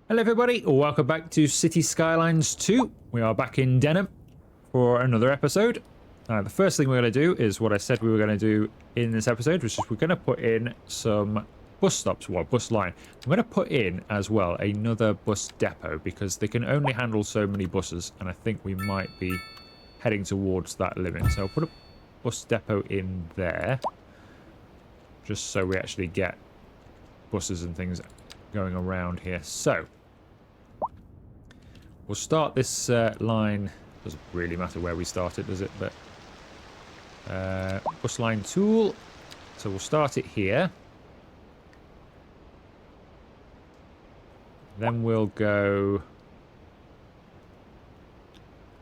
Hello everybody, welcome back to City Skylines 2. We are back in Denham for another episode. The first thing we're going to do is what I said we were going to do in this episode, which is we're going to put in some bus stops, well, bus line. I'm going to put in as well another bus depot because they can only handle so many buses, and I think we might be heading towards that limit. So I'll put a bus depot in there, just so we actually get buses and things going around here. So we'll start this line. Doesn't really matter where we start it, does it? But bus line tool. So we'll start it here. Then we'll go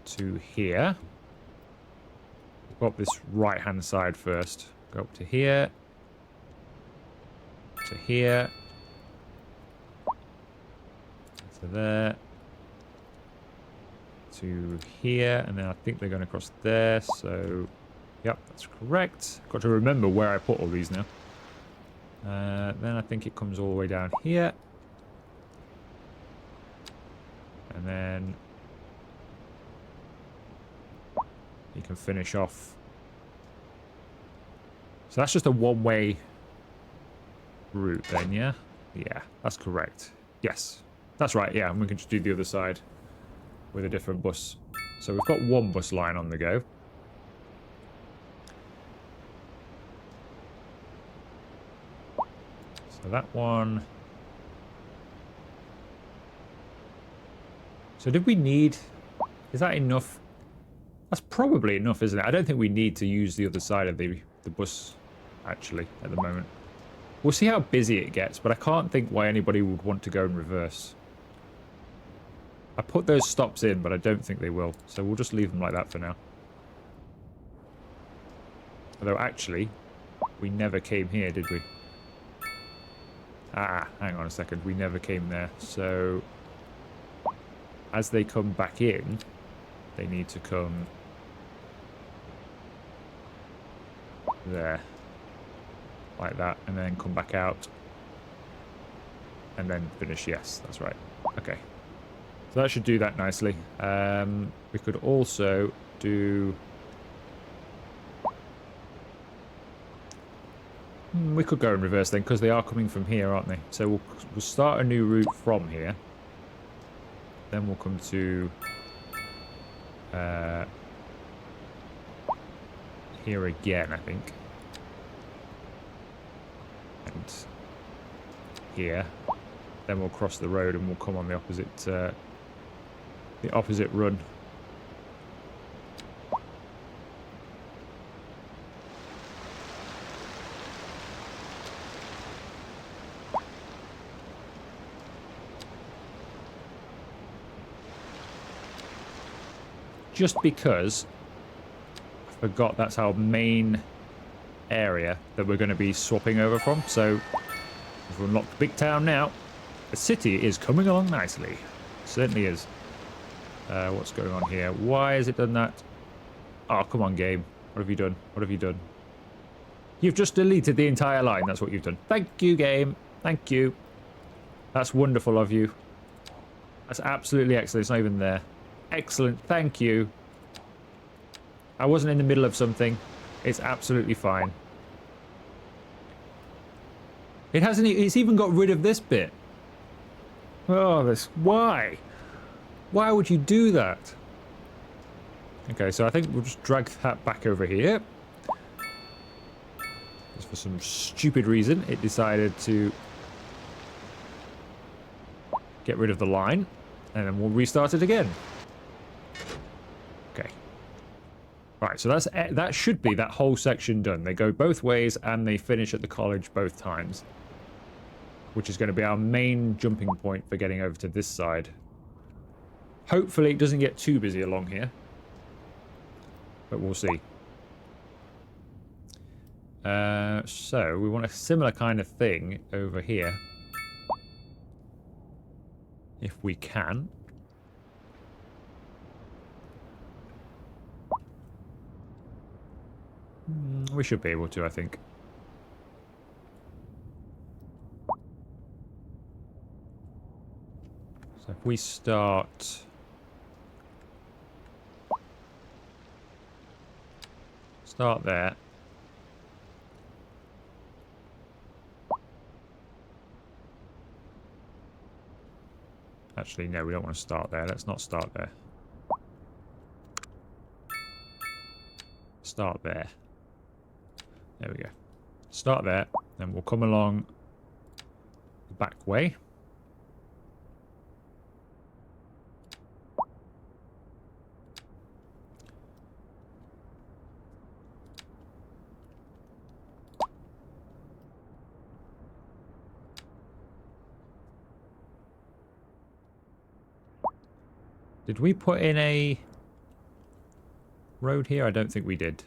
to here. Go up this right-hand side first. Go up to here. To here. To there. To here, and then I think they're going across there, so yep, that's correct. Got to remember where I put all these now. Then I think it comes all the way down here, and then you can finish off. So that's just a one-way route then, yeah? Yeah, that's correct. Yes, that's right, yeah, and we can just do the other side with a different bus. So we've got one bus line on the go. So that one. So did we need... Is that enough? That's probably enough, isn't it? I don't think we need to use the other side of the bus, actually, at the moment. We'll see how busy it gets, but I can't think why anybody would want to go in reverse. I put those stops in, but I don't think they will. So we'll just leave them like that for now. Although, actually, we never came here, did we? Ah, hang on a second. We never came there. So, as they come back in, they need to come there. Like that. And then come back out. And then finish. Yes, that's right. Okay. So that should do that nicely. We could also do... We could go in reverse then, because they are coming from here, aren't they? So we'll start a new route from here. Then we'll come to... here again, I think. And here. Then we'll cross the road and we'll come on the opposite run. Just because I forgot that's our main area that we're going to be swapping over from. So we've unlocked the big town now. The city is coming along nicely. It certainly is. What's going on here? Why has it done that? Oh, come on, game. What have you done? What have you done? You've just deleted the entire line. That's what you've done. Thank you, game. Thank you. That's wonderful of you. That's absolutely excellent. It's not even there. Excellent. Thank you. I wasn't in the middle of something. It's absolutely fine. It hasn't... It's even got rid of this bit. Oh, this... Why? Why would you do that? Okay, so I think we'll just drag that back over here. Just for some stupid reason, it decided to get rid of the line. And then we'll restart it again. Okay. Right, so that should be that whole section done. They go both ways and they finish at the college both times. Which is going to be our main jumping point for getting over to this side. Hopefully it doesn't get too busy along here. But we'll see. So we want a similar kind of thing over here. If we can. We should be able to, I think. So if we start... Start there. Actually, no, we don't want to start there. Let's not start there. Start there. There we go. Start there, then we'll come along the back way. Did we put in a road here? I don't think we did.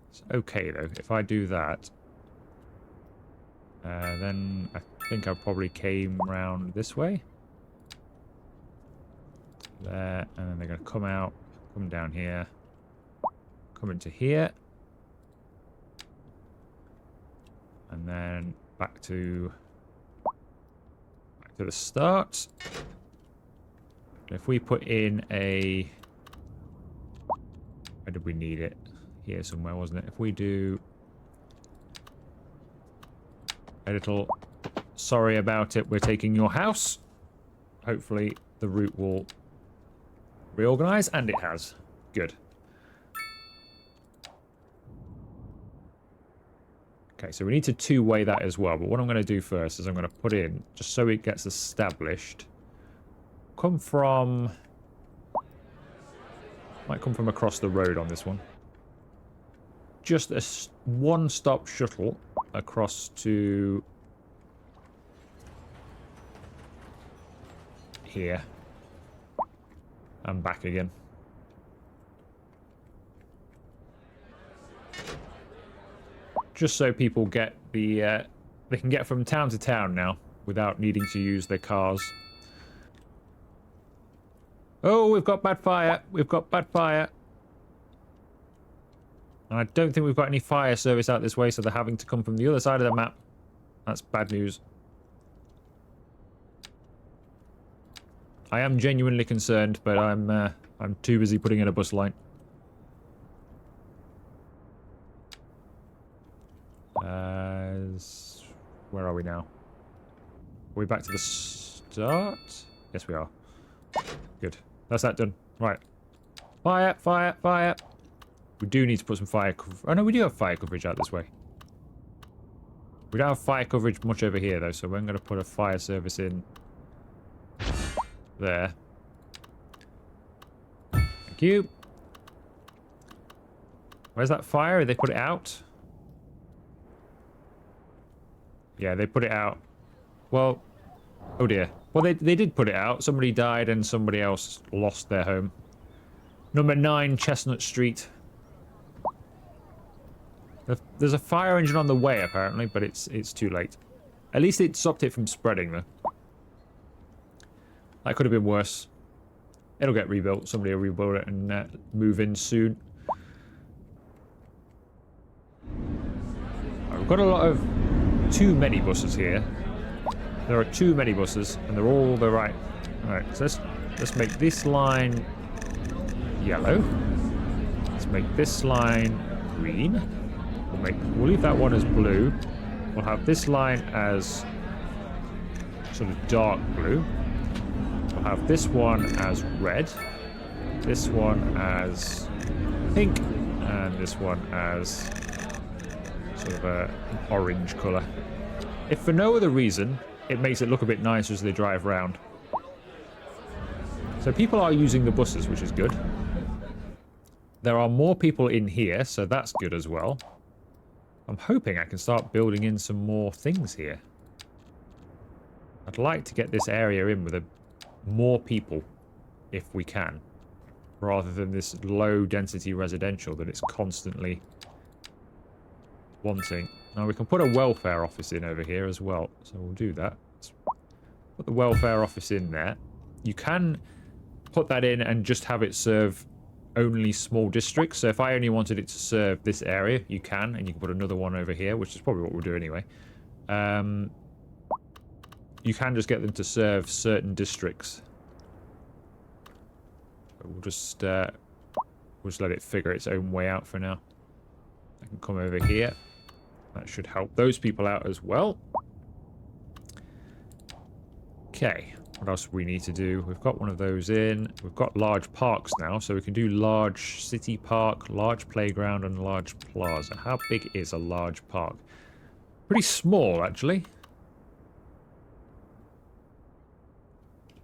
It's okay though. If I do that, then I think I probably came round this way. There, and then they're going to come out, come down here, come into here, and then back to the start. If we put in a... Where did we need it? Here somewhere, wasn't it? If we do a little sorry about it, we're taking your house. Hopefully the route will reorganize, and it has. Good. Okay, so we need to two-way that as well, but what I'm going to do first is I'm going to put in, just so it gets established, come from... Might come from across the road on this one. Just a one-stop shuttle across to here and back again. Just so people get the they can get from town to town now without needing to use their cars. Oh, we've got bad fire. We've got bad fire. And I don't think we've got any fire service out this way, so they're having to come from the other side of the map. That's bad news. I am genuinely concerned, but I'm too busy putting in a bus line. Where are we now? Are we back to the start? Yes, we are. Good. That's that done. Right. Fire, fire, fire. We do need to put some fire coverage. Oh, no, we do have fire coverage out this way. We don't have fire coverage much over here, though, so we're going to put a fire service in there. Thank you. Where's that fire? Did they put it out? Yeah, they put it out. Well, oh dear. Well, they did put it out. Somebody died and somebody else lost their home. Number 9 Chestnut Street. There's a fire engine on the way, apparently, but it's too late. At least it stopped it from spreading, though. That could have been worse. It'll get rebuilt. Somebody will rebuild it and move in soon. We've got a lot of too many buses here. There are too many buses, and they're all the right. Alright, so let's make this line yellow. Let's make this line green. We'll leave that one as blue. We'll have this line as sort of dark blue. We'll have this one as red. This one as pink. And this one as sort of an orange colour. If for no other reason, it makes it look a bit nicer as they drive around. So people are using the buses, which is good. There are more people in here, so that's good as well. I'm hoping I can start building in some more things here. I'd like to get this area in with more people, if we can, rather than this low-density residential that it's constantly wanting. Now, we can put a welfare office in over here as well, so we'll do that. Let's put the welfare office in there. You can put that in and just have it serve only small districts. So if I only wanted it to serve this area, you can, and you can put another one over here, which is probably what we'll do anyway. you can just get them to serve certain districts. But we'll just let it figure its own way out for now. I can come over here. That should help those people out as well. Okay, what else do we need to do? We've got one of those in. We've got large parks now, so we can do large city park, large playground, and large plaza. How big is a large park? Pretty small, actually.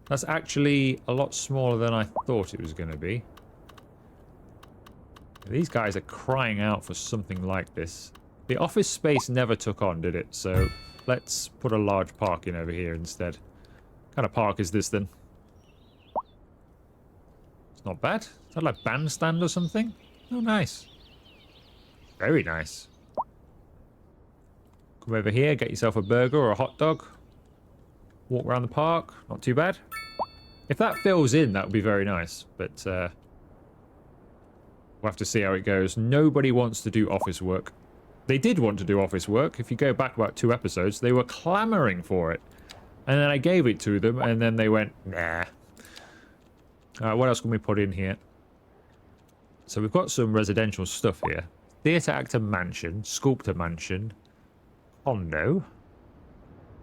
That's actually a lot smaller than I thought it was going to be. These guys are crying out for something like this. The office space never took on, did it? So let's put a large park in over here instead. What kind of park is this then? It's not bad. Is that like bandstand or something? Oh, nice. Very nice. Come over here, get yourself a burger or a hot dog. Walk around the park. Not too bad. If that fills in, that would be very nice. But we'll have to see how it goes. Nobody wants to do office work. They did want to do office work. If you go back about 2 episodes, they were clamoring for it. And then I gave it to them, and then they went, nah. What else can we put in here? So we've got some residential stuff here. Theatre Actor Mansion, Sculptor Mansion, Condo,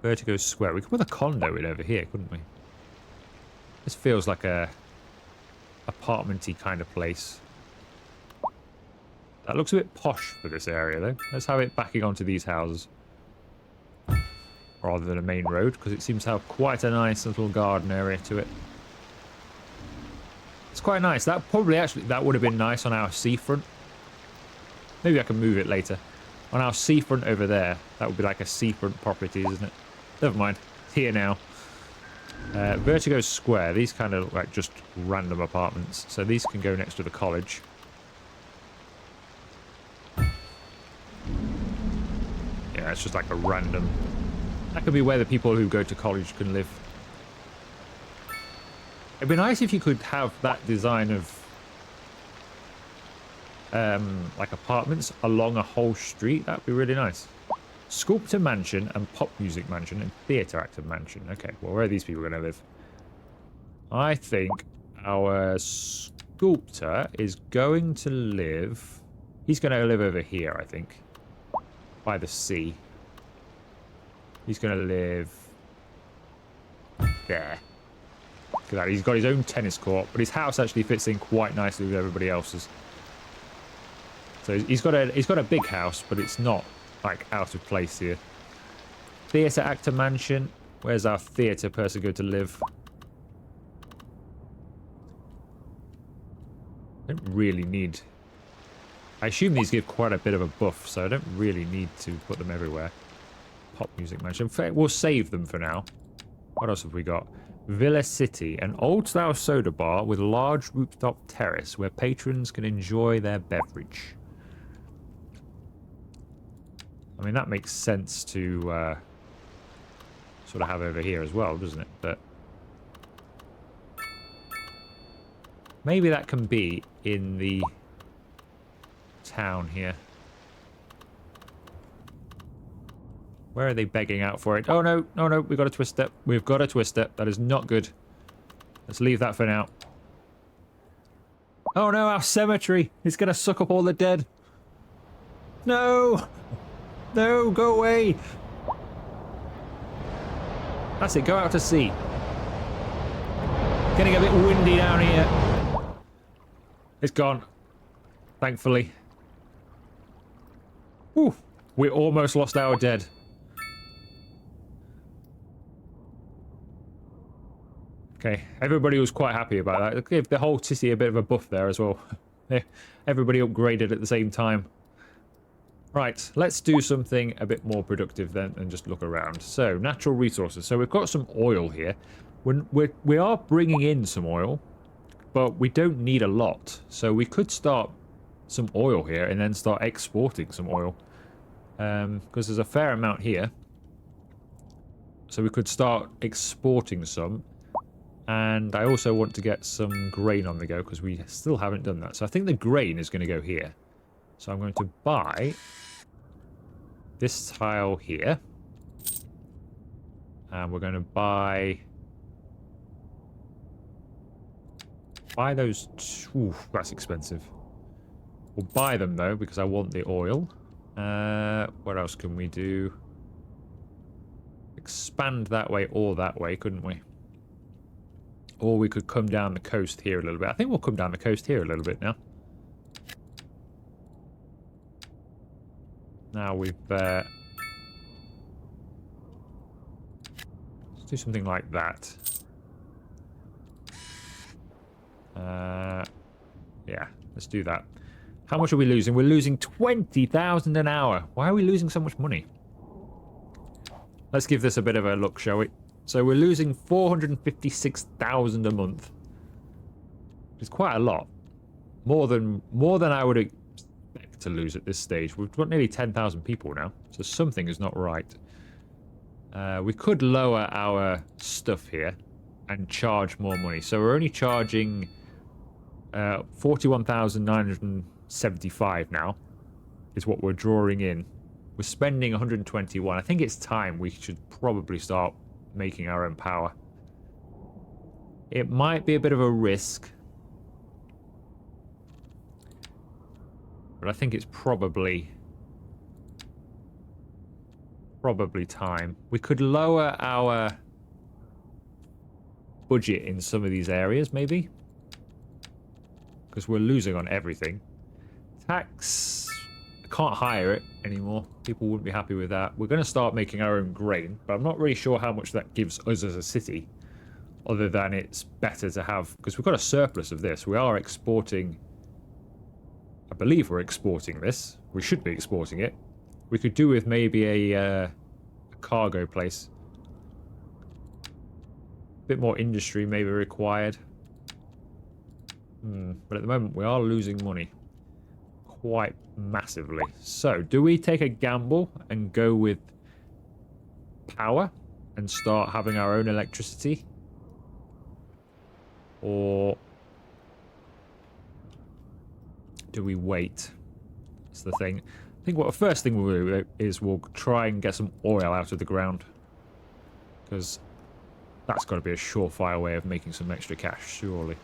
Vertigo Square. We could put a condo in over here, couldn't we? This feels like a apartment-y kind of place. That looks a bit posh for this area, though. Let's have it backing onto these houses. Rather than a main road, because it seems to have quite a nice little garden area to it. It's quite nice. That probably actually, that would have been nice on our seafront. Maybe I can move it later. On our seafront over there, that would be like a seafront property, isn't it? Never mind. It's here now. Vertigo Square. These kind of look like just random apartments. So these can go next to the college. Yeah, it's just like a random... That could be where the people who go to college can live. It'd be nice if you could have that design of like apartments along a whole street. That'd be really nice. Sculptor Mansion and Pop Music Mansion and Theatre Actor Mansion. Okay, well, where are these people going to live? I think our sculptor is going to live... He's going to live over here, I think. By the sea. He's going to live... there. Look at that. He's got his own tennis court, but his house actually fits in quite nicely with everybody else's. So he's got a big house, but it's not like out of place here. Theatre Actor Mansion. Where's our theatre person going to live? I don't really need... I assume these give quite a bit of a buff, so I don't really need to put them everywhere. Pop Music Mansion. We'll save them for now. What else have we got? Villa City, an old-style soda bar with a large rooftop terrace where patrons can enjoy their beverage. I mean, that makes sense to sort of have over here as well, doesn't it? But maybe that can be in the town here. Where are they begging out for it? Oh, no. No, no. We've got to twist it. We've got to twist it. That is not good. Let's leave that for now. Oh, no. Our cemetery. It's going to suck up all the dead. No. No. Go away. That's it. Go out to sea. Getting a bit windy down here. It's gone. Thankfully. Whew. We almost lost our dead. Okay, everybody was quite happy about that. It gave the whole city a bit of a buff there as well. Everybody upgraded at the same time. Right, let's do something a bit more productive then and just look around. So, natural resources. So we've got some oil here. We are bringing in some oil, but we don't need a lot. So we could start some oil here and then start exporting some oil. Because there's a fair amount here. So we could start exporting some. And I also want to get some grain on the go because we still haven't done that. So I think the grain is going to go here. So I'm going to buy this tile here. And we're going to buy those. Ooh, that's expensive. We'll buy them though because I want the oil. What else can we do? Expand that way or that way, couldn't we? Or we could come down the coast here a little bit. I think we'll come down the coast here a little bit now. Now we've... let's do something like that. Yeah, let's do that. How much are we losing? We're losing 20,000 an hour. Why are we losing so much money? Let's give this a bit of a look, shall we? So we're losing 456,000 a month. It's quite a lot. More than I would expect to lose at this stage. We've got nearly 10,000 people now, so something is not right. We could lower our stuff here and charge more money. So we're only charging 41,975 now is what we're drawing in. We're spending 121. I think it's time we should probably start making our own power. It might be a bit of a risk, but I think it's probably time. We could lower our budget in some of these areas, maybe, because we're losing on everything. Tax, I can't hire it anymore. People wouldn't be happy with that. We're going to start making our own grain, but I'm not really sure how much that gives us as a city, other than it's better to have, because we've got a surplus of this. We are exporting, I believe we're exporting this. We should be exporting it. We could do with maybe a cargo place. A bit more industry maybe required. But at the moment we are losing money. Quite massively. So, do we take a gamble and go with power and start having our own electricity? Or do we wait? That's the thing. I think what the first thing we'll do is we'll try and get some oil out of the ground. Because that's got to be a surefire way of making some extra cash, surely.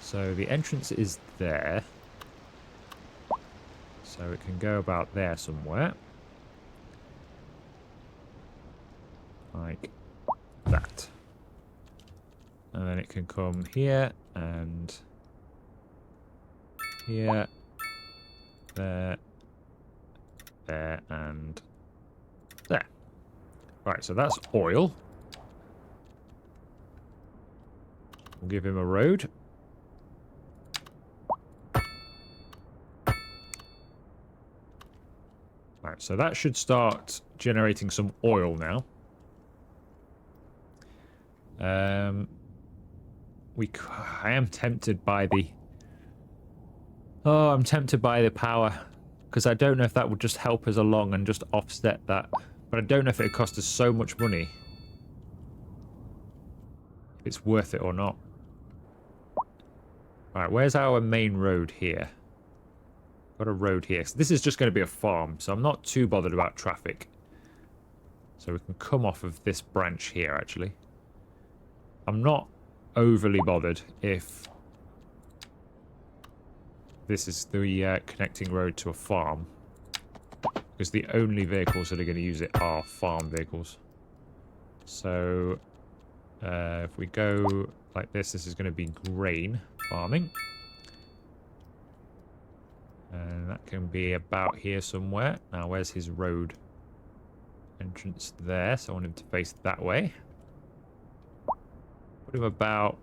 So the entrance is there. So it can go about there somewhere. Like that. And then it can come here and here, there, there, and there. Right, so that's oil. We'll give him a road. Right, so that should start generating some oil now. I am tempted by the... Oh, I'm tempted by the power. Because I don't know if that would just help us along and just offset that. But I don't know if it would cost us so much money. If it's worth it or not. Right, where's our main road here? Got a road here. So this is just going to be a farm, so I'm not too bothered about traffic. So we can come off of this branch here, actually. I'm not overly bothered if this is the connecting road to a farm. Because the only vehicles that are going to use it are farm vehicles. So if we go like this is going to be grain farming. And that can be about here somewhere. Now, where's his road? Entrance there, so I want him to face that way. Put him about...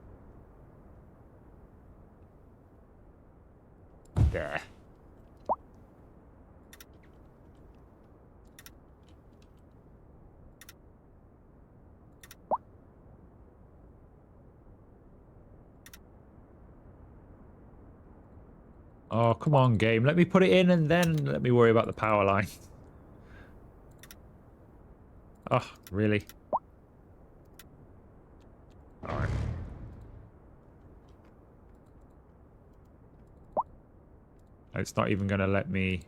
there. Oh, come on, game. Let me put it in and then let me worry about the power line. Oh, really? Alright. It's not even going to let me...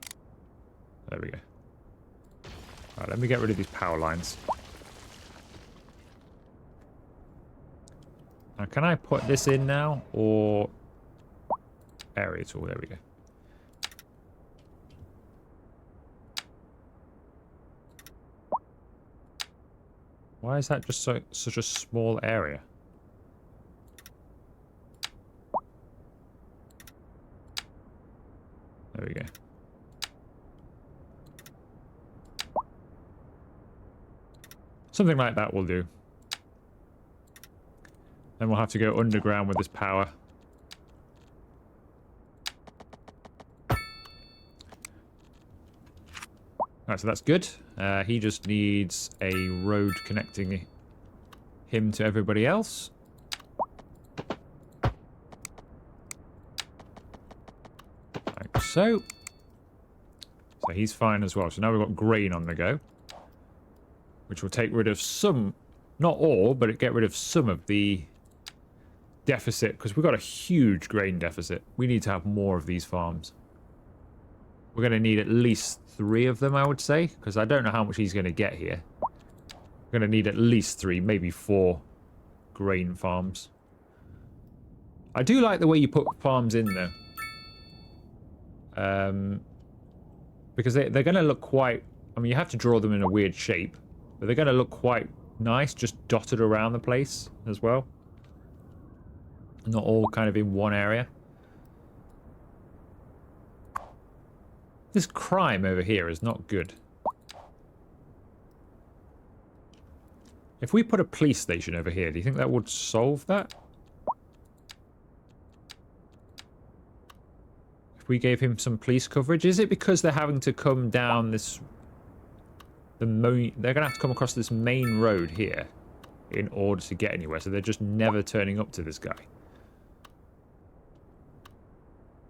There we go. Alright, let me get rid of these power lines. Now, can I put this in now? Or area tool? There we go. Why is that just such a small area? There we go. Something like that will do. Then we'll have to go underground with this power. Alright, so that's good. He just needs a road connecting him to everybody else. Like so. So he's fine as well. So now we've got grain on the go. Which will take rid of some, not all, but it get rid of some of the deficit. Because we've got a huge grain deficit. We need to have more of these farms. We're going to need at least 3 of them, I would say. Because I don't know how much he's going to get here. We're going to need at least 3, maybe 4 grain farms. I do like the way you put farms in, though. Because they're going to look quite... I mean, you have to draw them in a weird shape. But they're going to look quite nice, just dotted around the place as well. Not all kind of in one area. This crime over here is not good. If we put a police station over here, do you think that would solve that? If we gave him some police coverage, is it because they're having to come down this... they're going to have to come across this main road here in order to get anywhere, so they're just never turning up to this guy?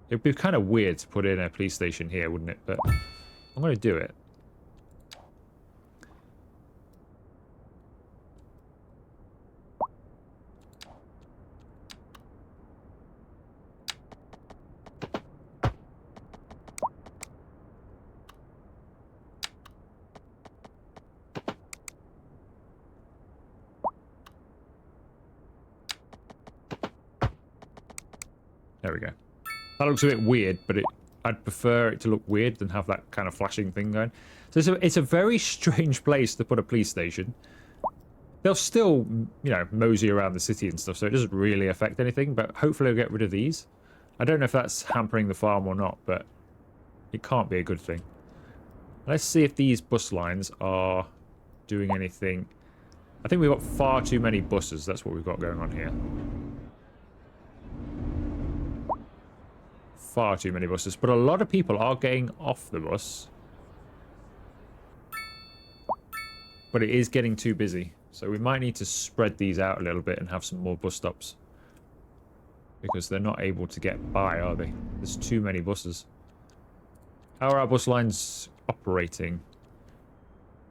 It'd be kind of weird to put in a police station here, wouldn't it? But I'm going to do it. There we go. That looks a bit weird, but I'd prefer it to look weird than have that kind of flashing thing going. So it's a very strange place to put a police station. They'll still, you know, mosey around the city and stuff, so it doesn't really affect anything, but hopefully I'll get rid of these. I don't know if that's hampering the farm or not, but it can't be a good thing. Let's see if these bus lines are doing anything. I think we've got far too many buses. That's what we've got going on here. Far too many buses, but a lot of people are getting off the bus. But it is getting too busy, so we might need to spread these out a little bit and have some more bus stops. Because they're not able to get by, are they? There's too many buses. How are our bus lines operating?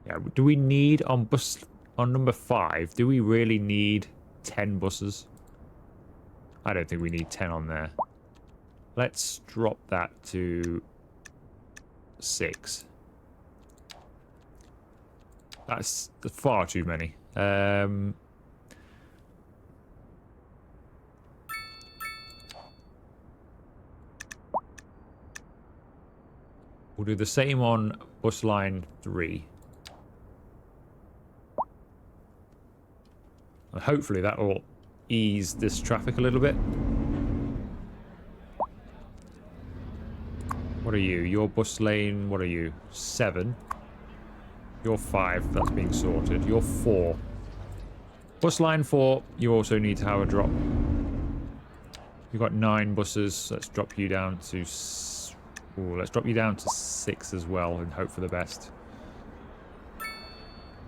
Yeah, do we need on number 5, do we really need 10 buses? I don't think we need 10 on there. Let's drop that to 6. That's far too many. We'll do the same on bus line 3. And hopefully that will ease this traffic a little bit. What are you? Your bus lane, what are you? 7. You're 5, that's being sorted. You're 4. Bus line 4, you also need to have a drop. You've got 9 buses. Let's drop you down to... Ooh, let's drop you down to 6 as well and hope for the best.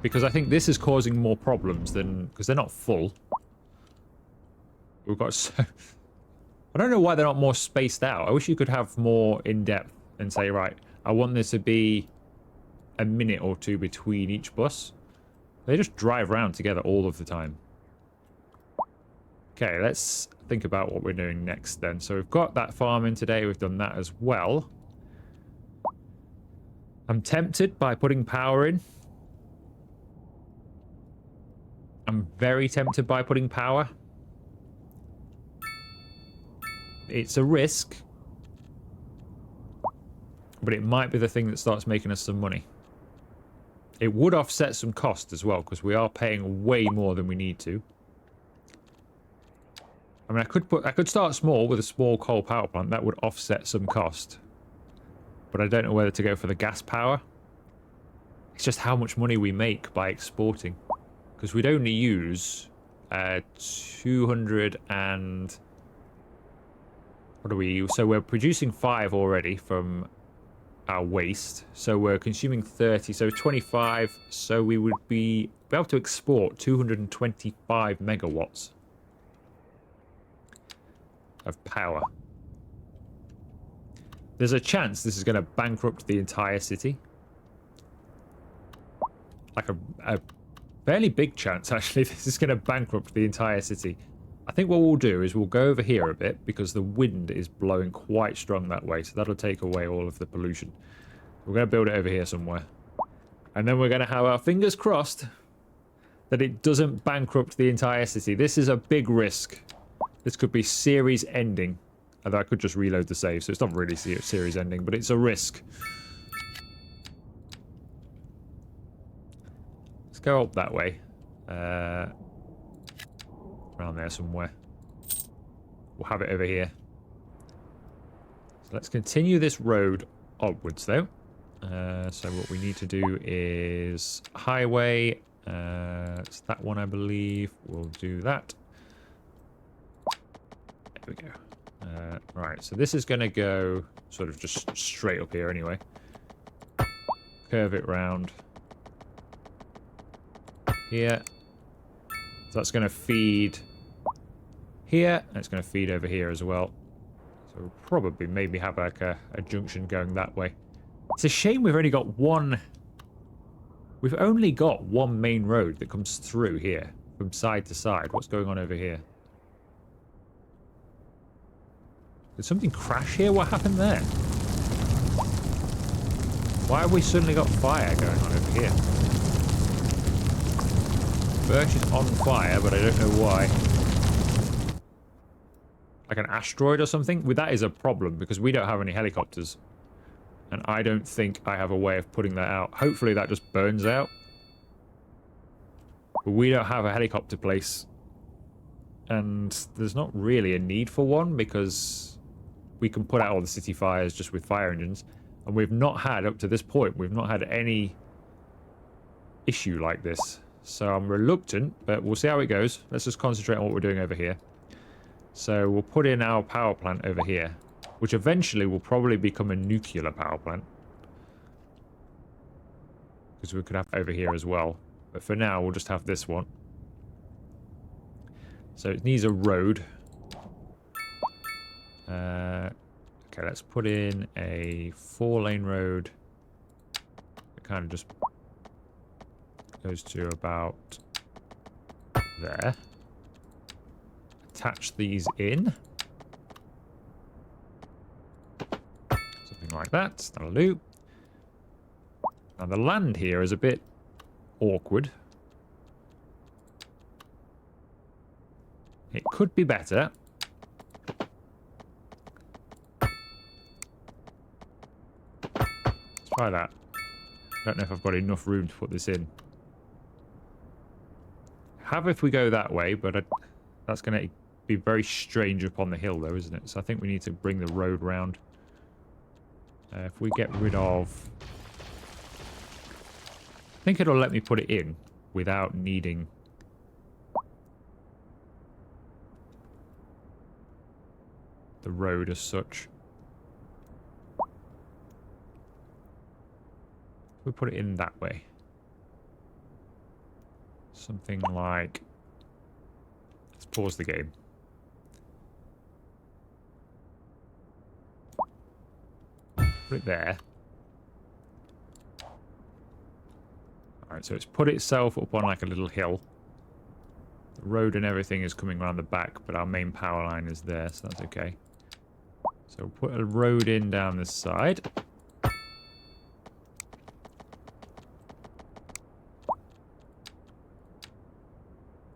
Because I think this is causing more problems than... Because they're not full. We've got so... I don't know why they're not more spaced out. I wish you could have more in-depth and say, right, I want there to be a minute or 2 between each bus. They just drive around together all of the time. Okay, let's think about what we're doing next then. So we've got that farm in today. We've done that as well. I'm tempted by putting power in. I'm very tempted by putting power. It's a risk, but it might be the thing that starts making us some money. It would offset some cost as well, because we are paying way more than we need to. I mean, I could start small with a small coal power plant. That would offset some cost. But I don't know whether to go for the gas power. It's just how much money we make by exporting. Because we'd only use 200 and... What are we? So we're producing 5 already from our waste. So we're consuming 30, so 25. So we would be able to export 225 megawatts of power. There's a chance this is going to bankrupt the entire city. Like a fairly big chance, actually. This is going to bankrupt the entire city. I think what we'll do is we'll go over here a bit because the wind is blowing quite strong that way. So that'll take away all of the pollution. We're going to build it over here somewhere. And then we're going to have our fingers crossed that it doesn't bankrupt the entire city. This is a big risk. This could be series ending. Although I could just reload the save, so it's not really series ending, but it's a risk. Let's go up that way. Around there somewhere. We'll have it over here. So let's continue this road upwards, though. So what we need to do is highway. It's that one, I believe. We'll do that. There we go. Right, so this is going to go sort of just straight up here anyway. Curve it round. Here. So that's going to feed here, and it's going to feed over here as well. So we'll probably maybe have like a junction going that way. It's a shame we've only got one... We've only got one main road that comes through here, from side to side. What's going on over here? Did something crash here? What happened there? Why have we suddenly got fire going on over here? Birch is on fire, but I don't know why. Like an asteroid or something? Well, that is a problem, because we don't have any helicopters. And I don't think I have a way of putting that out. Hopefully that just burns out. But we don't have a helicopter place. And there's not really a need for one, because we can put out all the city fires just with fire engines. And we've not had, up to this point, we've not had any issue like this. So I'm reluctant, but we'll see how it goes. Let's just concentrate on what we're doing over here. So we'll put in our power plant over here, which eventually will probably become a nuclear power plant. Because we could have it over here as well. But for now, we'll just have this one. So it needs a road. Okay, let's put in a 4-lane road. It kind of just goes to about there. Attach these in. Something like that. That'll do. Now the land here is a bit awkward. It could be better. Let's try that. I don't know if I've got enough room to put this in. Have if we go that way, but that's going to be very strange up on the hill, though, isn't it? So I think we need to bring the road round. If we get rid of... I think it'll let me put it in without needing... the road as such. We put it in that way. Something like... Let's pause the game. Put it there. Alright, so it's put itself up on like a little hill. The road and everything is coming around the back, but our main power line is there, so that's okay. So we'll put a road in down this side.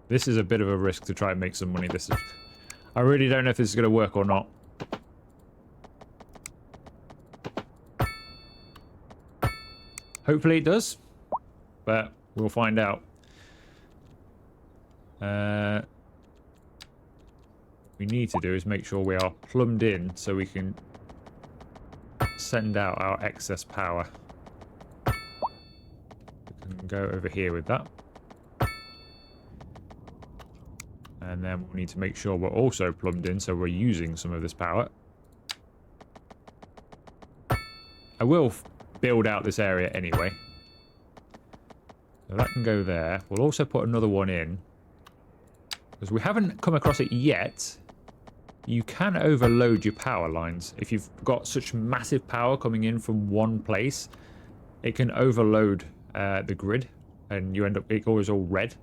This is a bit of a risk to try and make some money. I really don't know if this is going to work or not. Hopefully it does, but we'll find out. We need to do is make sure we are plumbed in so we can send out our excess power. We can go over here with that. And then we need to make sure we're also plumbed in so we're using some of this power. I will build out this area anyway. So that can go there. We'll also put another one in. Because we haven't come across it yet. You can overload your power lines. If you've got such massive power coming in from one place, it can overload the grid. And you end up, it goes all red.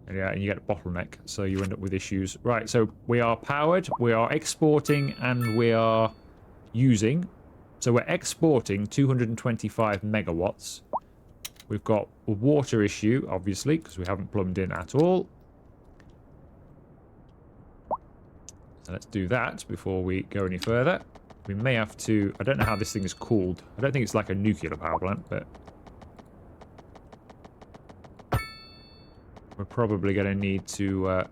And, yeah, and you get a bottleneck. So you end up with issues. Right, so we are powered, we are exporting, and we are using. So we're exporting 225 megawatts. We've got a water issue, obviously, because we haven't plumbed in at all. So let's do that before we go any further. We may have to... I don't know how this thing is called. I don't think it's like a nuclear power plant, but... we're probably going to need to...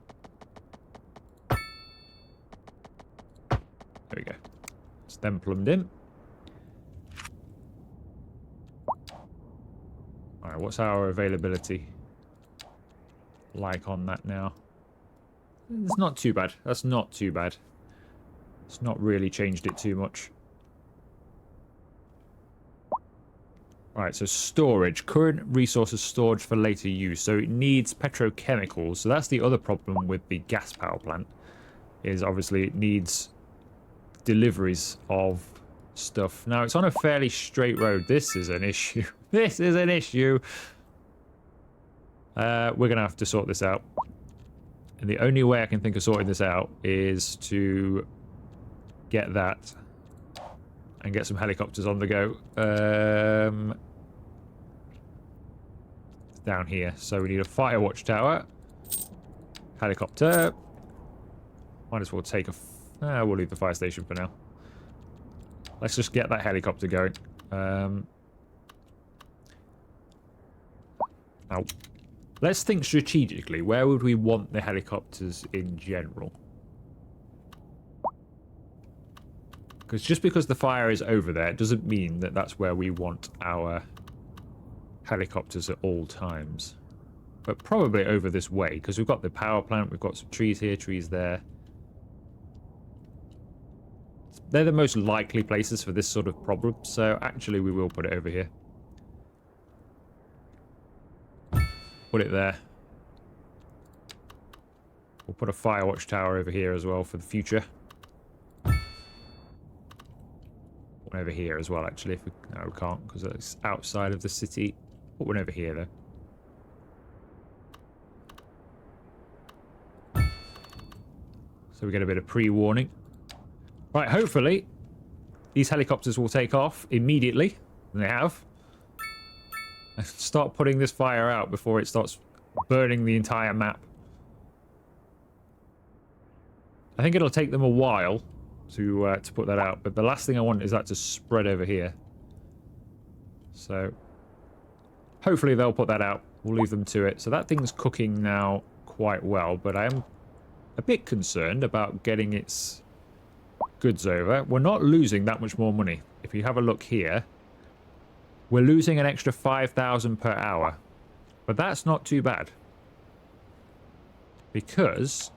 there we go. It's then plumbed in. Alright, what's our availability like on that now? It's not too bad. That's not too bad. It's not really changed it too much. Alright, so storage. Current resources stored for later use. So it needs petrochemicals. So that's the other problem with the gas power plant. Is obviously it needs deliveries of stuff. Now, it's on a fairly straight road. This is an issue. This is an issue. We're going to have to sort this out. And the only way I can think of sorting this out is to get that and get some helicopters on the go. Down here. So we need a fire watch tower. Helicopter. Might as well take a... we'll leave the fire station for now. Let's just get that helicopter going. Now, let's think strategically. Where would we want the helicopters in general? Because just because the fire is over there doesn't mean that that's where we want our helicopters at all times. But probably over this way, because we've got the power plant, we've got some trees here, trees there. They're the most likely places for this sort of problem, so actually we will put it over here. Put it there. We'll put a fire watch tower over here as well for the future. One over here as well, actually. If we, no, we can't, because it's outside of the city. Put one over here, though. So we get a bit of pre-warning. Right, hopefully these helicopters will take off immediately. And they have. Start putting this fire out before it starts burning the entire map. I think it'll take them a while to put that out, but the last thing I want is that to spread over here. So hopefully they'll put that out. We'll leave them to it. So that thing's cooking now quite well, but I am a bit concerned about getting its goods over. We're not losing that much more money. If you have a look here, we're losing an extra 5,000 per hour. But that's not too bad. Because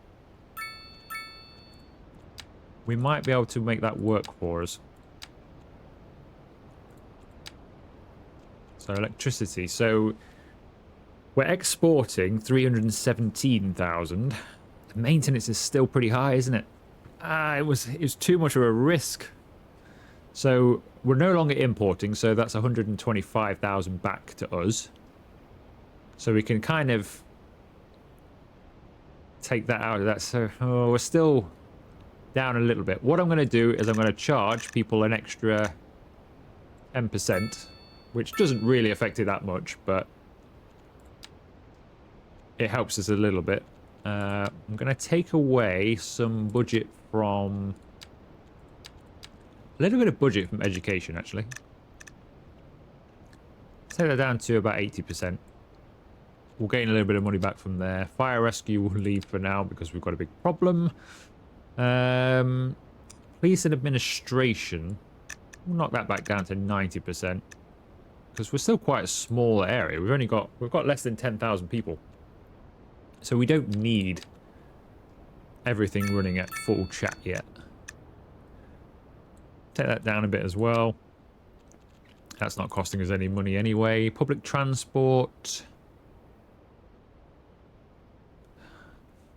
we might be able to make that work for us. So electricity. So we're exporting 317,000. The maintenance is still pretty high, isn't it? It was too much of a risk. So we're no longer importing, so that's 125,000 back to us. So we can kind of take that out of that. So we're still down a little bit. What I'm going to do is I'm going to charge people an extra 10%, which doesn't really affect it that much, but it helps us a little bit. I'm going to take away some budget from... a little bit of budget from education, actually. take that down to about 80%. We'll gain a little bit of money back from there. Fire rescue will leave for now because we've got a big problem. Police and administration. We'll knock that back down to 90%. Because we're still quite a small area. We've got less than 10,000 people. So we don't need everything running at full chat yet. Take that down a bit as well. That's not costing us any money anyway. Public transport.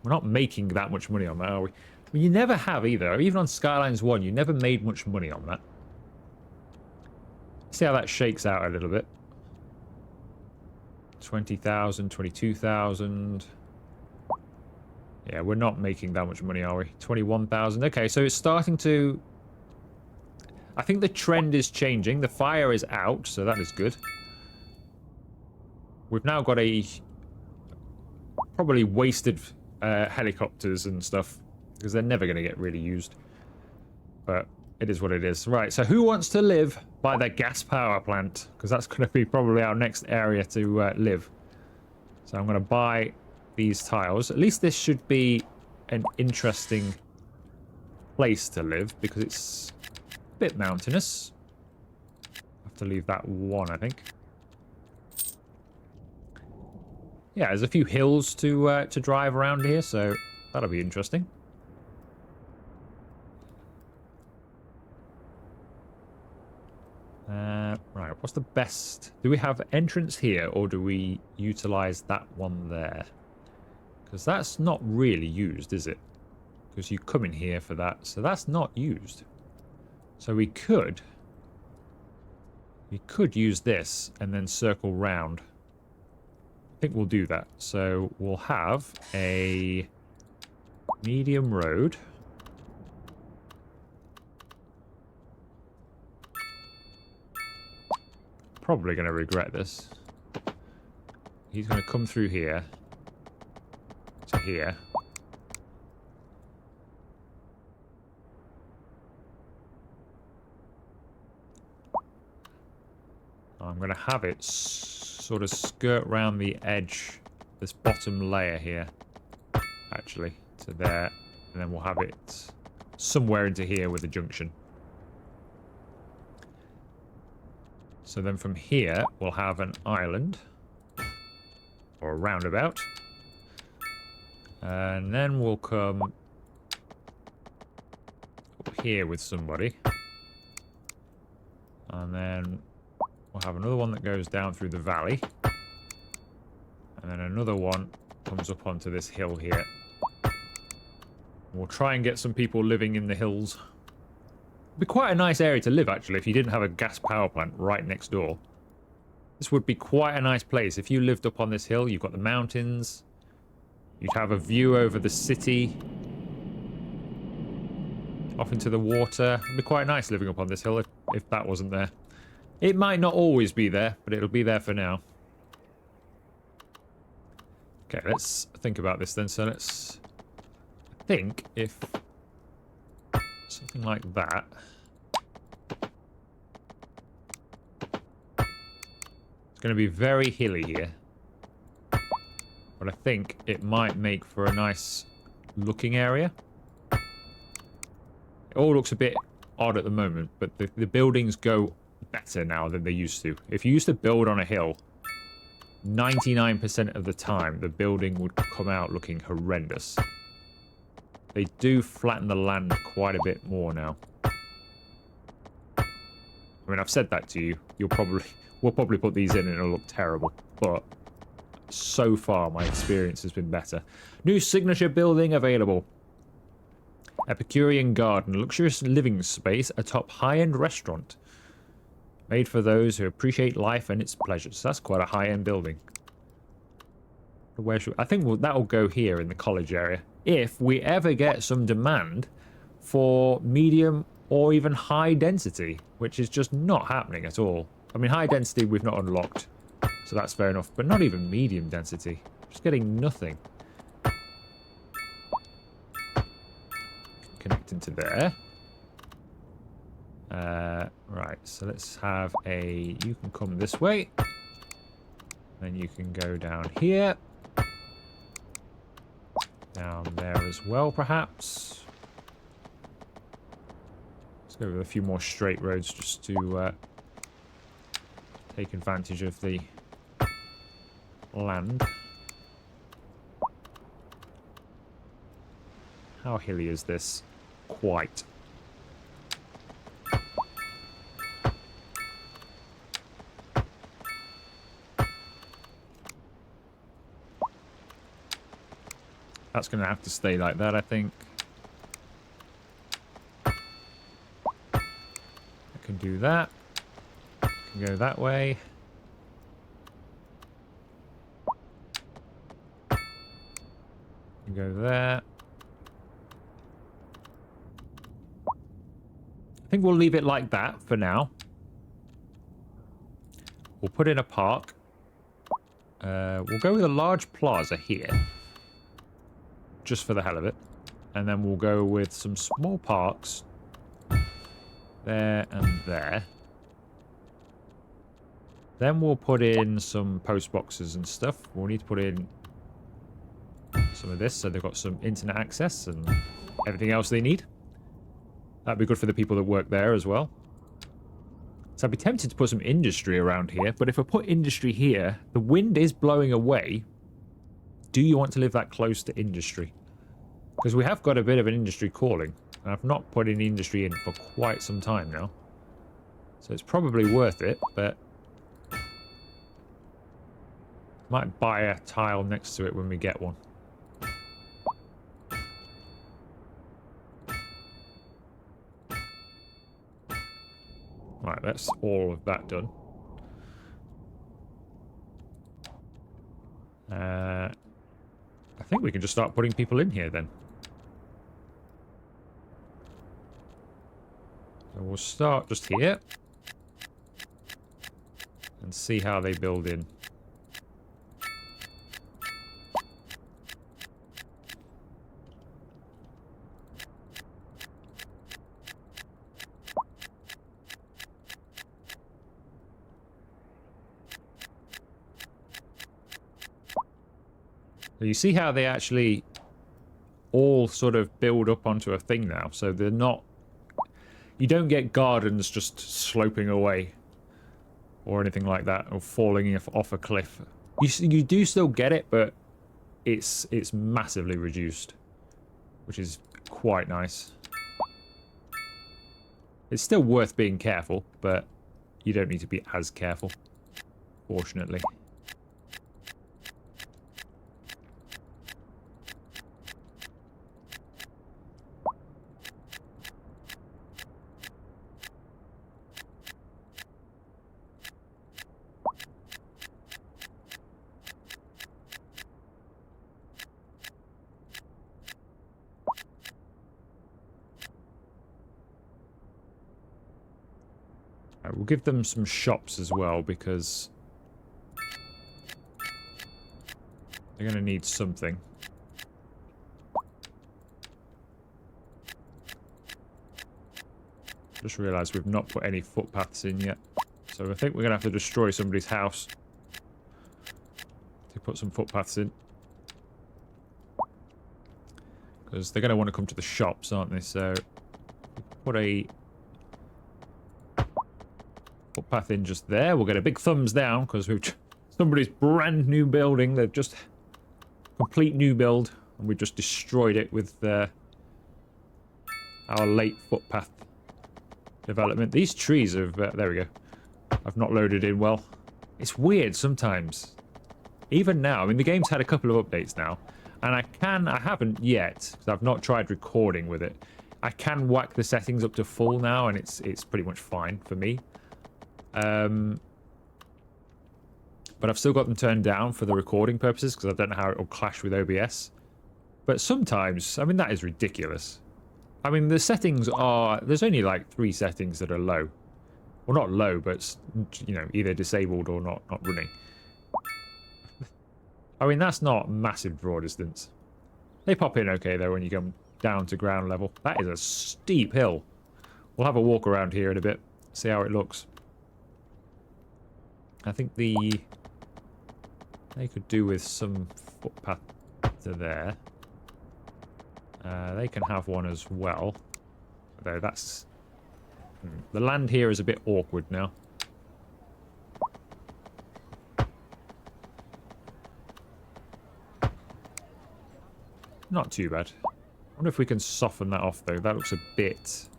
We're not making that much money on that, are we? Well, you never have either. Even on Skylines 1, you never made much money on that. See how that shakes out a little bit. 20,000, 22,000. Yeah, we're not making that much money, are we? 21,000. Okay, so it's starting to... I think the trend is changing. The fire is out, so that is good. We've now got a... probably wasted helicopters and stuff, because they're never going to get really used. But it is what it is. Right, so who wants to live by the gas power plant? Because that's going to be probably our next area to live. So I'm going to buy these tiles. At least this should be an interesting place to live, because it's a bit mountainous. Have to leave that one, I think. Yeah, there's a few hills to drive around here, so that'll be interesting. Right, what's the best? Do we have entrance here, or do we utilize that one there? Because that's not really used, is it? Because you come in here for that, so that's not used. So we could use this and then circle round. I think we'll do that. So we'll have a medium road. Probably going to regret this. He's going to come through here to here. I'm going to have it sort of skirt round the edge, this bottom layer here, actually, to there, and then we'll have it somewhere into here with a junction. So then from here, we'll have an island, or a roundabout, and then we'll come up here with somebody, and then we'll have another one that goes down through the valley, and then another one comes up onto this hill here. We'll try and get some people living in the hills. It'd be quite a nice area to live, actually, if you didn't have a gas power plant right next door. This would be quite a nice place. If you lived up on this hill, you've got the mountains. You'd have a view over the city. Off into the water. It'd be quite nice living up on this hill if that wasn't there. It might not always be there, but it'll be there for now. Okay, let's think about this then. So let's... I think if... something like that. It's going to be very hilly here. But I think it might make for a nice looking area. It all looks a bit odd at the moment, but the buildings go better now than they used to. If you used to build on a hill, 99% of the time the building would come out looking horrendous. They do flatten the land quite a bit more now. I mean, I've said that to you. We'll probably put these in and it'll look terrible. But so far, my experience has been better. New signature building available. Epicurean garden. Luxurious living space atop high-end restaurant. Made for those who appreciate life and its pleasures. That's quite a high-end building. Where should I think that'll go here in the college area. If we ever get some demand for medium or even high density, which is just not happening at all. I mean, high density we've not unlocked, so that's fair enough, but not even medium density. Just getting nothing. Connecting to there. Right, so let's have a... You can come this way. Then you can go down here. Down there as well, perhaps. Let's go with a few more straight roads just to take advantage of the land. How hilly is this? Quite. That's going to have to stay like that, I think. I can do that. I can go that way. I can go there. I think we'll leave it like that for now. We'll put in a park. We'll go with a large plaza here. Just for the hell of it. And then we'll go with some small parks. There and there. Then we'll put in some post boxes and stuff. We'll need to put in some of this so they've got some internet access and everything else they need. That'd be good for the people that work there as well. So I'd be tempted to put some industry around here, but if I put industry here, the wind is blowing away. Do you want to live that close to industry? Because we have got a bit of an industry calling. And I've not put any industry in for quite some time now. So it's probably worth it, but might buy a tile next to it when we get one. Right, that's all of that done. I think we can just start putting people in here then. So we'll start just here. And see how they build in. So you see how they actually all sort of build up onto a thing now. So they're not... You don't get gardens just sloping away. Or anything like that. Or falling off a cliff. You do still get it, but it's massively reduced. Which is quite nice. It's still worth being careful, but you don't need to be as careful. Fortunately. We'll give them some shops as well, because they're going to need something. Just realised we've not put any footpaths in yet. So I think we're going to have to destroy somebody's house to put some footpaths in. Because they're going to want to come to the shops, aren't they? So put a footpath in just there. We'll get a big thumbs down because we've somebody's brand new building. They've just complete new build, and we just destroyed it with our late footpath development. These trees have there we go. I've not loaded in well. It's weird sometimes. Even now, I mean, the game's had a couple of updates now, and I haven't yet because I've not tried recording with it. I can whack the settings up to full now, and it's pretty much fine for me. But I've still got them turned down for the recording purposes because I don't know how it will clash with OBS. But sometimes, I mean, that is ridiculous. I mean, the settings are... There's only like 3 settings that are low. Well, not low, but, you know, either disabled or not running. I mean, that's not massive draw distance. They pop in okay, though, when you come down to ground level. That is a steep hill. We'll have a walk around here in a bit, see how it looks. I think the They could do with some footpath to there. They can have one as well. Although that's... The land here is a bit awkward now. Not too bad. I wonder if we can soften that off, though. That looks a bit...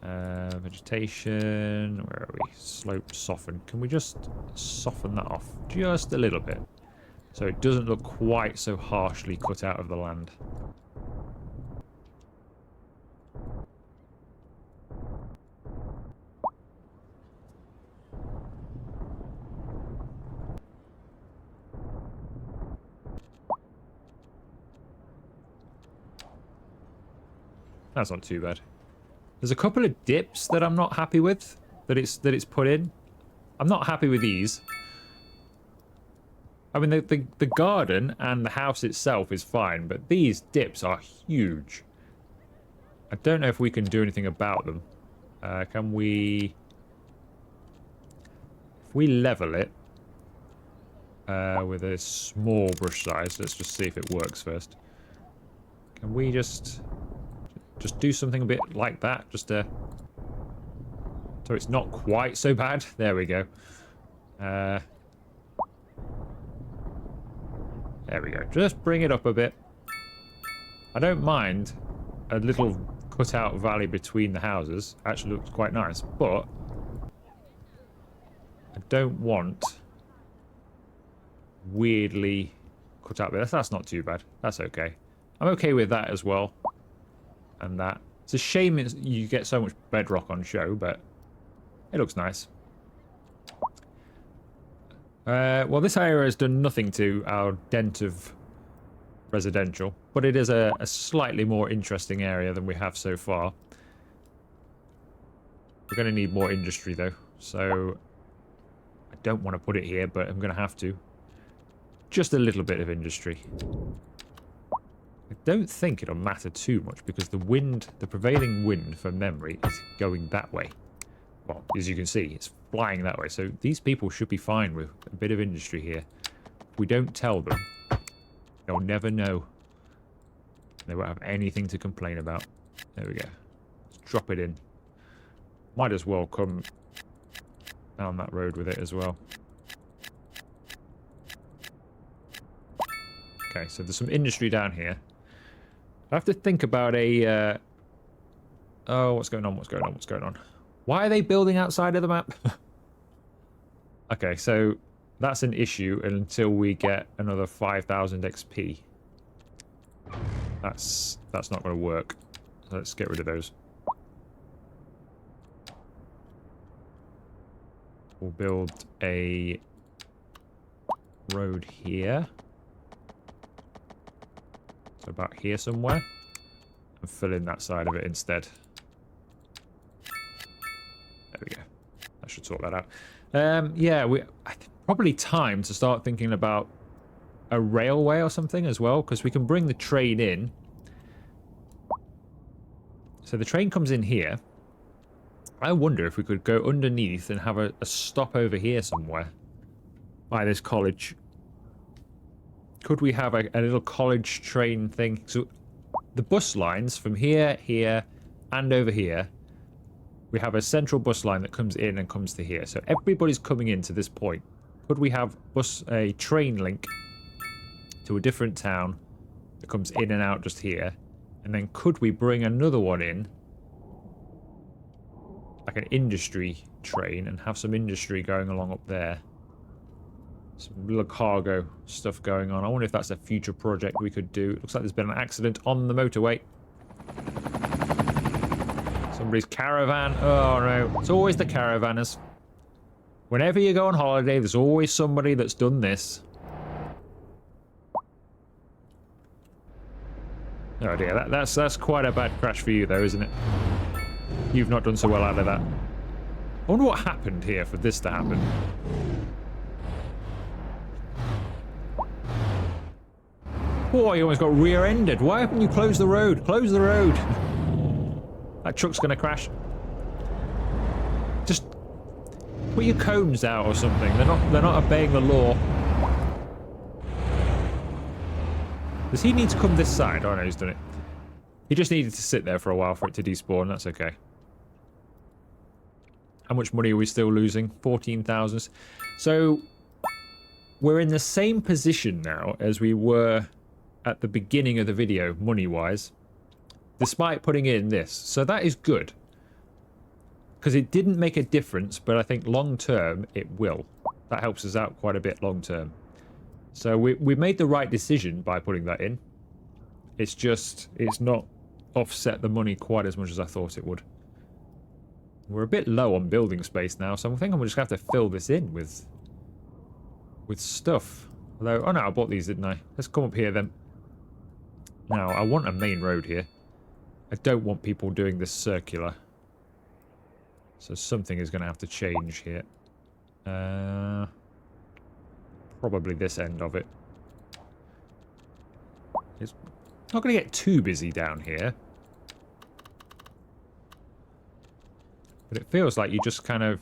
vegetation... Where are we? Slope soften. Can we just soften that off? Just a little bit. So it doesn't look quite so harshly cut out of the land. That's not too bad. There's a couple of dips that I'm not happy with that it's put in. I'm not happy with these. I mean, the garden and the house itself is fine, but these dips are huge. I don't know if we can do anything about them. Can we... If we level it with a small brush size, let's just see if it works first. Can we just do something a bit like that? Just so it's not quite so bad. There we go. There we go. Just bring it up a bit. I don't mind a little cut-out valley between the houses. Actually looks quite nice, but I don't want weirdly cut out there. That's not too bad. That's okay. I'm okay with that as well. And that. It's a shame you get so much bedrock on show, but it looks nice. Well, this area has done nothing to our dent of residential, but it is a slightly more interesting area than we have so far. We're going to need more industry, though, so I don't want to put it here, but I'm going to have to. Just a little bit of industry. I don't think it'll matter too much because the wind, the prevailing wind from memory is going that way. Well, as you can see, it's flying that way. So these people should be fine with a bit of industry here. If we don't tell them, they'll never know. They won't have anything to complain about. There we go. Let's drop it in. Might as well come down that road with it as well. Okay, so there's some industry down here. I have to think about a... Oh, what's going on? What's going on? What's going on? Why are they building outside of the map? Okay, so that's an issue until we get another 5,000 XP. That's not going to work. Let's get rid of those. We'll build a road here. So about here somewhere. And fill in that side of it instead. There we go. That should sort that out. Yeah, I think probably time to start thinking about a railway or something as well, because we can bring the train in. So the train comes in here. I wonder if we could go underneath and have a stop over here somewhere by this college. Could we have a little college train thing? So the bus lines from here, here, and over here. We have a central bus line that comes in and comes to here. So everybody's coming in to this point. Could we have a train link to a different town that comes in and out just here? And then could we bring another one in, like an industry train, and have some industry going along up there? Some little cargo stuff going on. I wonder if that's a future project we could do. It looks like there's been an accident on the motorway. Somebody's caravan. Oh no, it's always the caravanners. Whenever you go on holiday, there's always somebody that's done this. Oh dear, that's quite a bad crash for you though, isn't it? You've not done so well out of that. I wonder what happened here for this to happen. Oh, you almost got rear-ended. Why haven't you closed the road? Close the road. That truck's gonna crash. Just put your cones out or something. They're not obeying the law. Does he need to come this side? Oh no, he's done it. He just needed to sit there for a while for it to despawn. That's okay. How much money are we still losing? 14,000. So we're in the same position now as we were at the beginning of the video, money-wise, despite putting in this. So that is good. Because it didn't make a difference, but I think long-term it will. That helps us out quite a bit long-term. So we made the right decision by putting that in. It's just, it's not offset the money quite as much as I thought it would. We're a bit low on building space now, so I think I'm just going to have to fill this in with stuff. Although, oh no, I bought these, didn't I? Let's come up here then. Now, I want a main road here. I don't want people doing this circular. So something is going to have to change here. Probably this end of it. It's not going to get too busy down here. But it feels like you just kind of...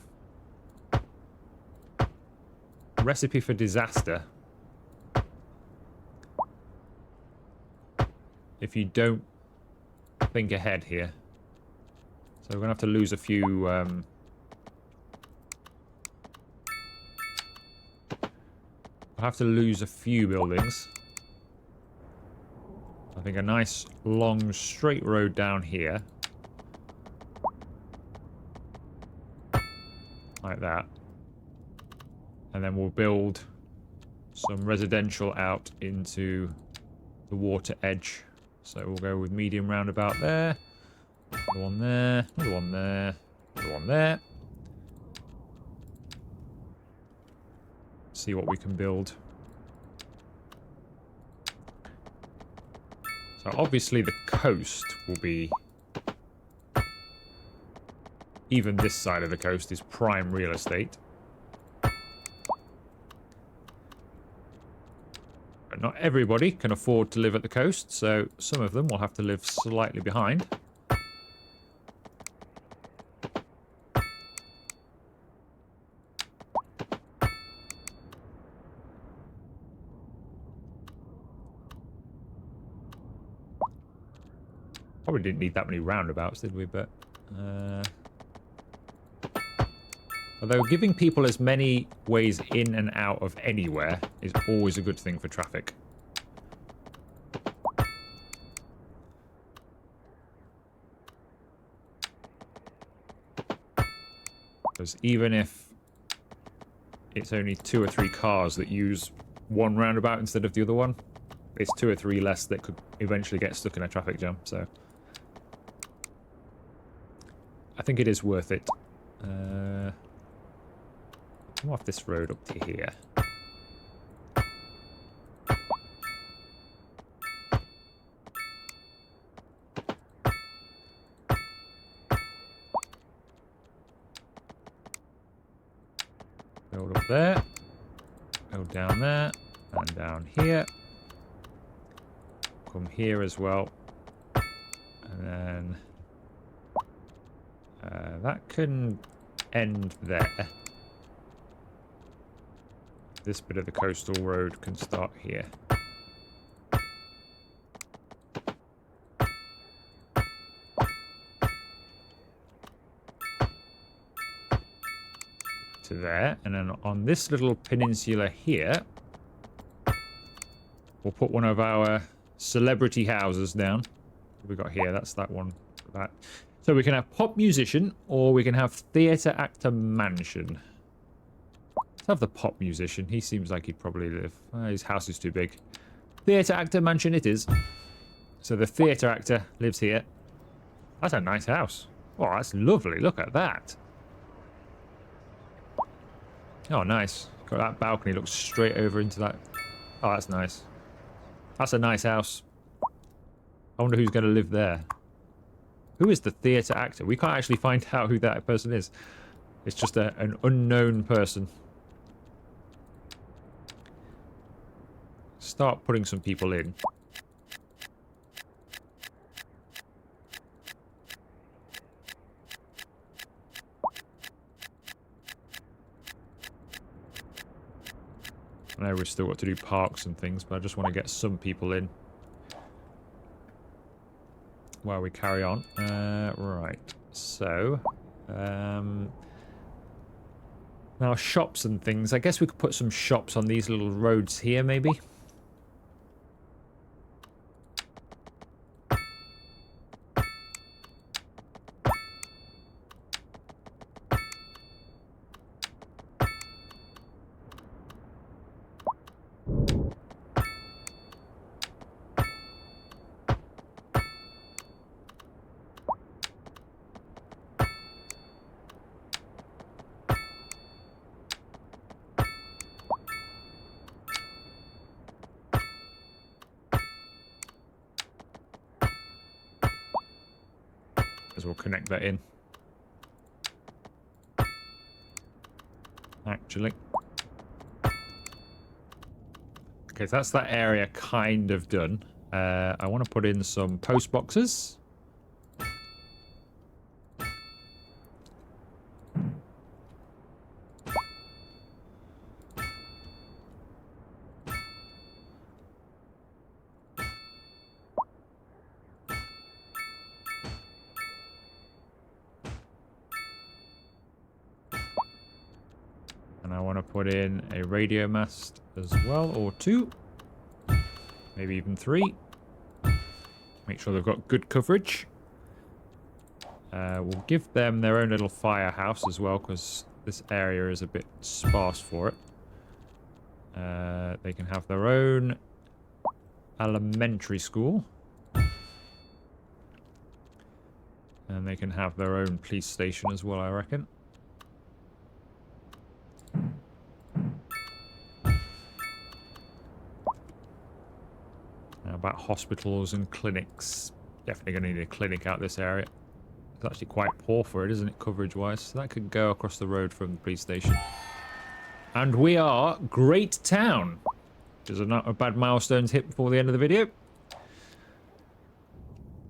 Recipe for disaster. If you don't think ahead here. So we're going to have to lose a few... I'll have to lose a few buildings. I think a nice, long, straight road down here. Like that. And then we'll build some residential out into the water edge. So we'll go with medium roundabout there. Another one there. Another one there. Another one there. See what we can build. So obviously the coast will be... Even this side of the coast is prime real estate. But not everybody can afford to live at the coast, so some of them will have to live slightly behind. Probably didn't need that many roundabouts, did we? But although giving people as many ways in and out of anywhere is always a good thing for traffic. Because even if it's only 2 or 3 cars that use one roundabout instead of the other one, it's 2 or 3 less that could eventually get stuck in a traffic jam, so... I think it is worth it. Come off this road up to here. Build up there. Build down there. And down here. Come here as well. And then... that can end there. This bit of the coastal road can start here. To there, and then on this little peninsula here, we'll put one of our celebrity houses down. What have we got here? That's that one. That. So we can have pop musician, or we can have theatre actor mansion. Let's have the pop musician. He seems like he'd probably live. His house is too big. Theatre actor mansion it is. So the theatre actor lives here. That's a nice house. Oh, that's lovely. Look at that. Oh, nice. Got that balcony. Looks straight over into that. Oh, that's nice. That's a nice house. I wonder who's going to live there. Who is the theatre actor? We can't actually find out who that person is. It's just an unknown person. Start putting some people in. I know we've still got to do parks and things, but I just want to get some people in. while we carry on. Right. So, now shops and things. I guess we could put some shops on these little roads here, maybe. As we'll connect that in. Actually. Okay, so that's that area kind of done. I want to put in some post boxes. And I want to put in a radio mast as well, or 2. Maybe even 3. Make sure they've got good coverage. We'll give them their own little firehouse as well, because this area is a bit sparse for it. They can have their own elementary school. And they can have their own police station as well, I reckon. Now about hospitals and clinics. Definitely going to need a clinic out this area. It's actually quite poor for it, isn't it, coverage-wise? So that could go across the road from the police station. And we are Great Town. Which is not a bad milestone to hit before the end of the video.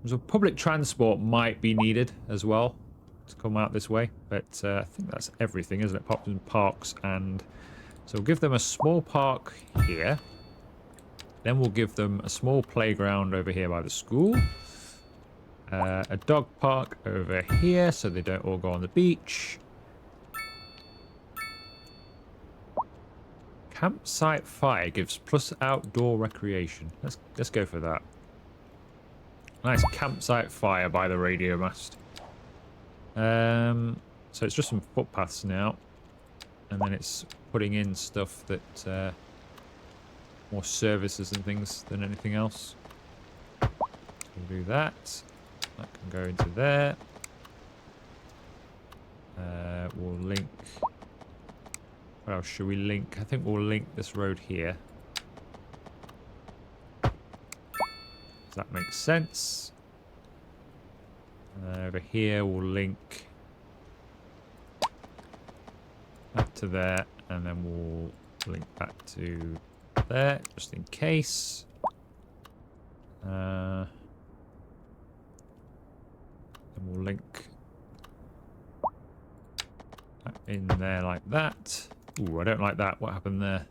So public transport might be needed as well to come out this way. But I think that's everything, isn't it? Pops and parks. And so we'll give them a small park here. Then we'll give them a small playground over here by the school. A dog park over here so they don't all go on the beach. Campsite fire gives plus outdoor recreation. Let's go for that. Nice campsite fire by the radio mast. So it's just some footpaths now. And then it's putting in stuff that more services and things than anything else. We'll do that. That can go into there. We'll link. What else should we link? I think we'll link this road here. Does that make sense? Over here we'll link that to there, and then we'll link that to there, just in case. Then we'll link that in there like that. Ooh, I don't like that. What happened there?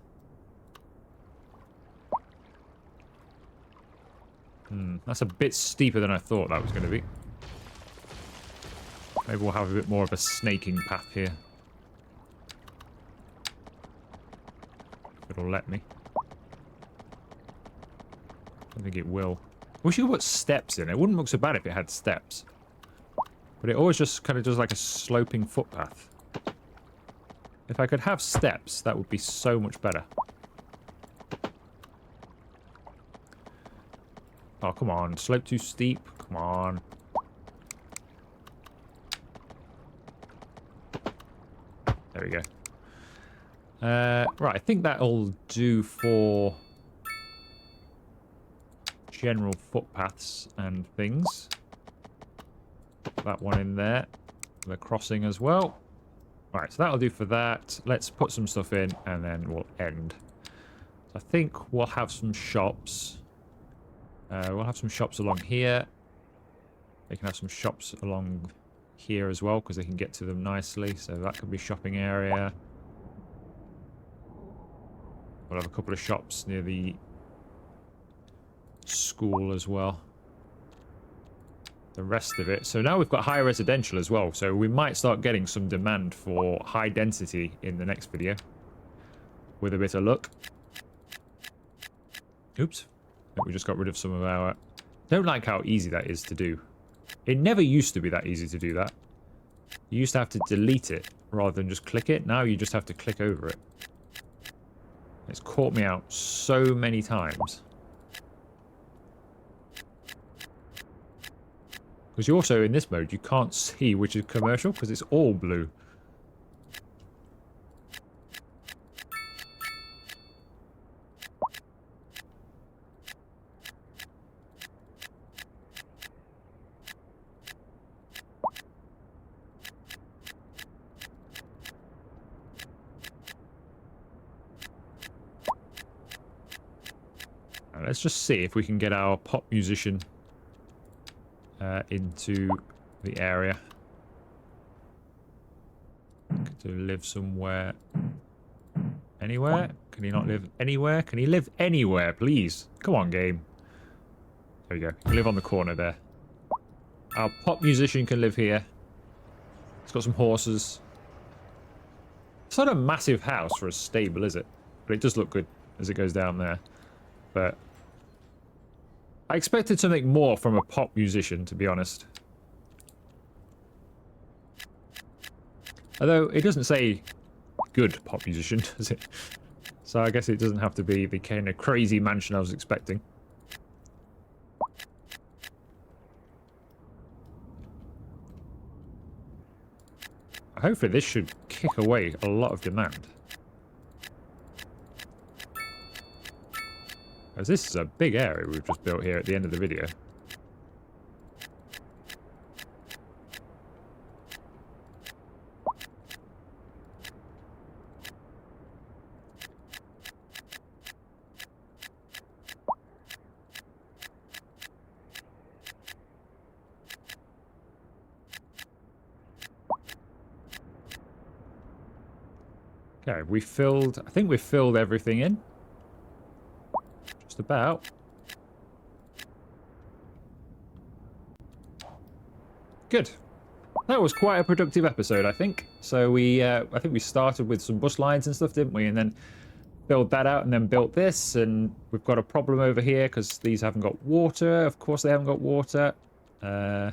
That's a bit steeper than I thought that was going to be. Maybe we'll have a bit more of a snaking path here. If it'll let me. I don't think it will. Wish you could put steps in. It wouldn't look so bad if it had steps. But it always just kind of does like a sloping footpath. If I could have steps, that would be so much better. Oh, come on. Slope too steep. Come on. There we go. Right, I think that'll do for general footpaths and things. Put that one in there. The crossing as well. Right, so that'll do for that. Let's put some stuff in and then we'll end. So I think we'll have some shops. We'll have some shops along here. They can have some shops along here as well because they can get to them nicely. So that could be shopping area. We'll have a couple of shops near the school as well. the rest of it. So now we've got high residential as well. So we might start getting some demand for high density in the next video. With a bit of luck. Oops. I think we just got rid of some of our... Don't like how easy that is to do. It never used to be that easy to do that. You used to have to delete it rather than just click it. Now you just have to click over it. It's caught me out so many times. Because you also, in this mode, you can't see which is commercial because it's all blue. Now, let's just see if we can get our pop musician into the area. To live somewhere. Anywhere? Can he not live anywhere? Can he live anywhere, please? Come on, game. There we go. He can live on the corner there. Our pop musician can live here. It's got some horses. It's not a massive house for a stable, is it? But it does look good as it goes down there. But I expected something more from a pop musician, to be honest. Although, it doesn't say good pop musician, does it? So I guess it doesn't have to be the kind of crazy mansion I was expecting. Hopefully this should kick away a lot of demand. As this is a big area we've just built here at the end of the video. Okay, I think we've filled everything in. Just about. Good. That was quite a productive episode, I think. So I think we started with some bus lines and stuff, didn't we? And then built that out and then built this. And we've got a problem over here because these haven't got water. Of course they haven't got water. Why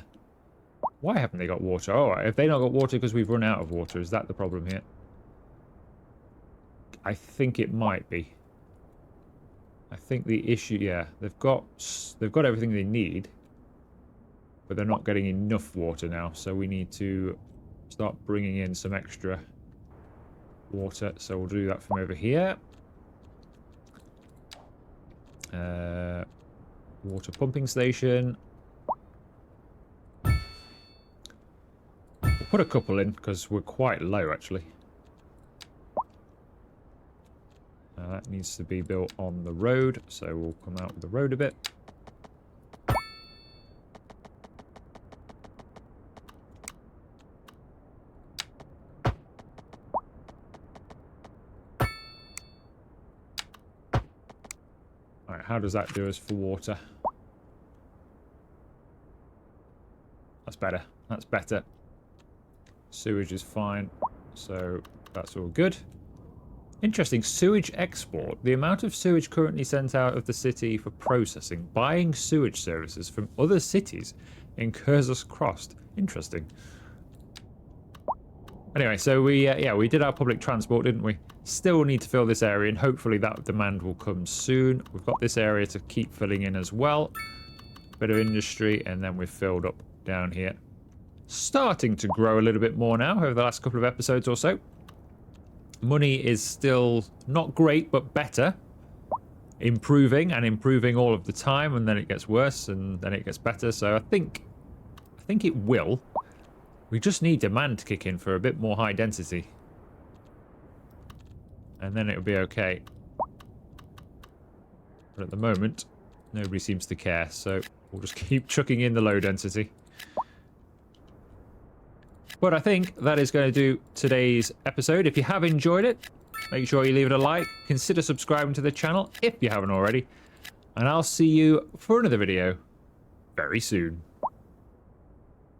haven't they got water? All right, if they not got water because we've run out of water, is that the problem here? I think it might be. I think the issue, yeah, they've got everything they need, but they're not getting enough water now. So we need to start bringing in some extra water. So we'll do that from over here. Water pumping station. We'll put a couple in because we're quite low actually. That needs to be built on the road, so we'll come out with the road a bit. Alright, how does that do us for water? That's better. That's better. Sewage is fine, so that's all good. Interesting, sewage export. The amount of sewage currently sent out of the city for processing, buying sewage services from other cities incurs us cost. Interesting. Anyway, so we did our public transport, didn't we? Still need to fill this area, and hopefully that demand will come soon. We've got this area to keep filling in as well. Bit of industry, and then we've filled up down here. Starting to grow a little bit more now over the last couple of episodes or so. Money is still not great, but better. Improving and improving all of the time, and then it gets worse, and then it gets better. So I think it will. We just need demand to kick in for a bit more high density. And then it'll be okay. But at the moment, nobody seems to care, so we'll just keep chucking in the low density. But I think that is going to do today's episode. If you have enjoyed it, make sure you leave it a like. Consider subscribing to the channel if you haven't already. And I'll see you for another video very soon.